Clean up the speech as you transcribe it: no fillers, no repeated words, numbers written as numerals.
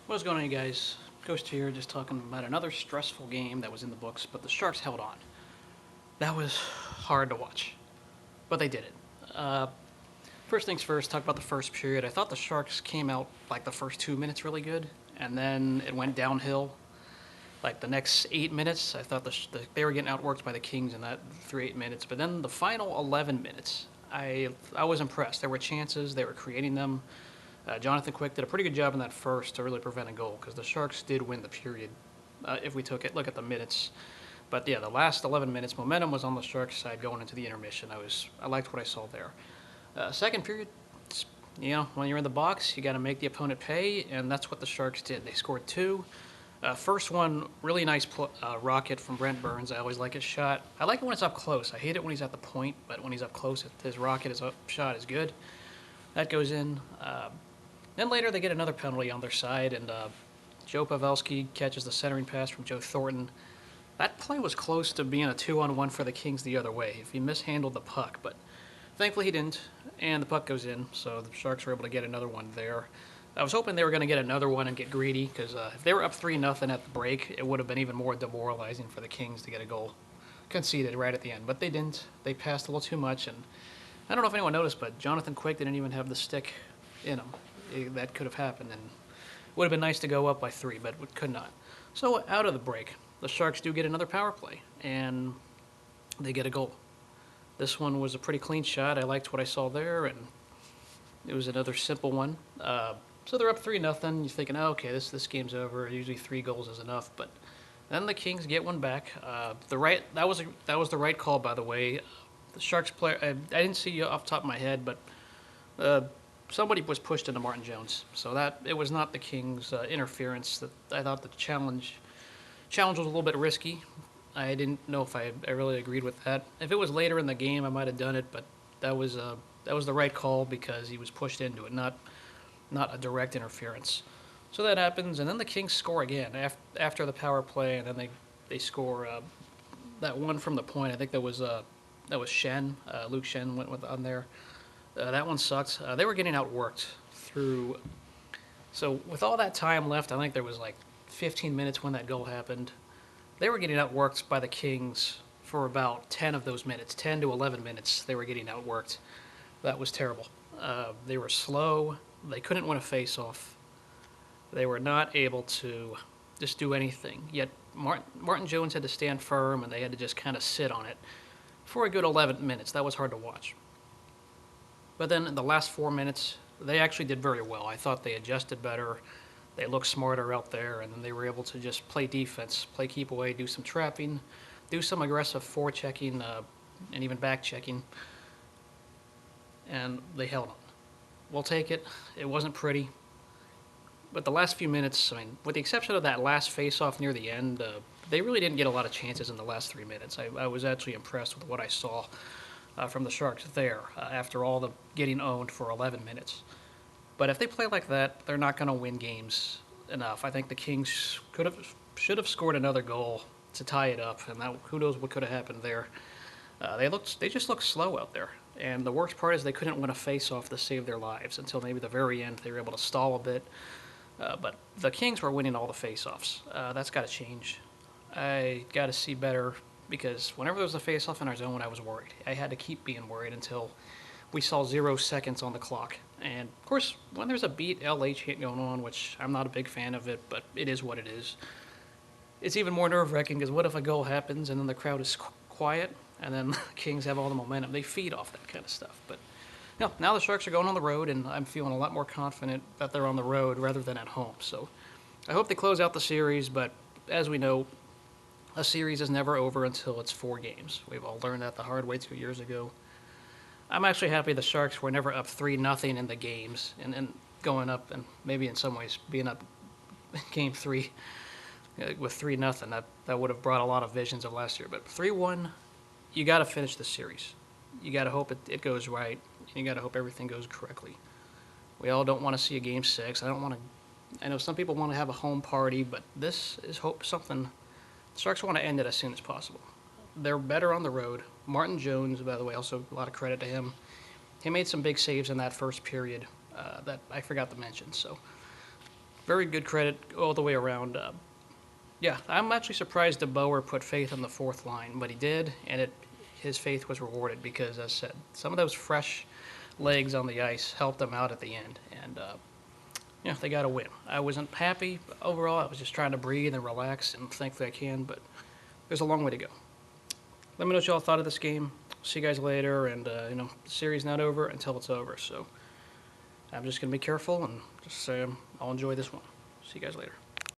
What's going on, you guys? Ghost here, just talking about another stressful game that was in the books, but the Sharks held on. That was hard to watch, but they did it. Uh, First things first, talk about the first period. I thought the Sharks came out like the first 2 minutes really good, and then it went downhill. Like the next 8 minutes, I thought they were getting outworked by the Kings in that 3 8 minutes. But then the final 11 minutes, I was impressed. There were chances, they were creating them. Jonathan Quick did a pretty good job in that first to really prevent a goal because the Sharks did win the period. If we look at the minutes, but yeah, the last 11 minutes, momentum was on the Sharks side going into the intermission. I liked what I saw there. Second period, when you're in the box, you got to make the opponent pay, and that's what the Sharks did. They scored two. First one, really nice rocket from Brent Burns. I always like his shot. I like it when it's up close. I hate it when he's at the point, but when he's up close, his rocket, his shot is good. That goes in. Then later they get another penalty on their side, and Joe Pavelski catches the centering pass from Joe Thornton. That play was close to being a 2-on-1 for the Kings the other way if he mishandled the puck, but thankfully he didn't, and the puck goes in, so the Sharks were able to get another one there. I was hoping they were going to get another one and get greedy, because if they were up 3-0 at the break, it would have been even more demoralizing for the Kings to get a goal conceded right at the end, but they didn't. They passed a little too much, and I don't know if anyone noticed, but Jonathan Quick didn't even have the stick in him. That could have happened, and it would have been nice to go up by 3, but we could not. So out of the break, the Sharks do get another power play, and they get a goal. This one was a pretty clean shot. I liked what I saw there, and it was another simple one. So they're up 3-0. You're thinking, oh, okay, this game's over. Usually 3 goals is enough, but then the Kings get one back. That was the right call, by the way. The Sharks player, I didn't see you off the top of my head, but somebody was pushed into Martin Jones, so that it was not the Kings' interference. That I thought the challenge was a little bit risky. I didn't know if I really agreed with that. If it was later in the game, I might have done it, but that was the right call because he was pushed into it, not a direct interference. So that happens, and then the Kings score again after the power play, and then they score that one from the point. I think that was Shen. Luke Shen went on there. That one sucked. They were getting outworked through. So with all that time left, I think there was like 15 minutes when that goal happened. They were getting outworked by the Kings for about 10 of those minutes, 10 to 11 minutes. They were getting outworked. That was terrible. They were slow. They couldn't win a face-off. They were not able to just do anything. Yet Martin Jones had to stand firm, and they had to just kind of sit on it for a good 11 minutes. That was hard to watch. But then in the last 4 minutes, they actually did very well. I thought they adjusted better. They looked smarter out there, and then they were able to just play defense, play keep away, do some trapping, do some aggressive forechecking, and even back checking. And they held on. We'll take it. It wasn't pretty. But the last few minutes, I mean, with the exception of that last face-off near the end, they really didn't get a lot of chances in the last 3 minutes. I was actually impressed with what I saw from the Sharks there after all the getting owned for 11 minutes. But if they play like that, they're not going to win games enough. I think the Kings should have scored another goal to tie it up, and who knows what could have happened there. They just looked slow out there, and the worst part is they couldn't win a face-off to save their lives until maybe the very end. They were able to stall a bit, but the Kings were winning all the face-offs. That's got to change. I got to see better because whenever there was a face-off in our zone, I was worried. I had to keep being worried until we saw 0 seconds on the clock. And, of course, when there's a beat LH hit going on, which I'm not a big fan of it, but it is what it is, it's even more nerve-wracking because what if a goal happens and then the crowd is quiet and then the Kings have all the momentum? They feed off that kind of stuff. But now the Sharks are going on the road, and I'm feeling a lot more confident that they're on the road rather than at home. So I hope they close out the series, but as we know, a series is never over until it's 4 games. We've all learned that the hard way 2 years ago. I'm actually happy the Sharks were never up 3-0 in the games and going up and maybe in some ways being up game 3 with 3-0. That would have brought a lot of visions of last year. But 3-1, you got to finish the series. You got to hope it goes right. And you got to hope everything goes correctly. We all don't want to see a game 6. I know some people want to have a home party, but this is something. The Sharks want to end it as soon as possible. They're better on the road. Martin Jones, by the way, also a lot of credit to him. He made some big saves in that first period that I forgot to mention. So very good credit all the way around. Yeah, I'm actually surprised DeBoer put faith in the fourth line, but he did, and his faith was rewarded because, as I said, some of those fresh legs on the ice helped them out at the end, and they got a win. I wasn't happy overall. I was just trying to breathe and relax, and thankfully I can, but there's a long way to go. Let me know what y'all thought of this game. See you guys later, and the series not over until it's over, so I'm just gonna be careful and just say I'll enjoy this one. See you guys later.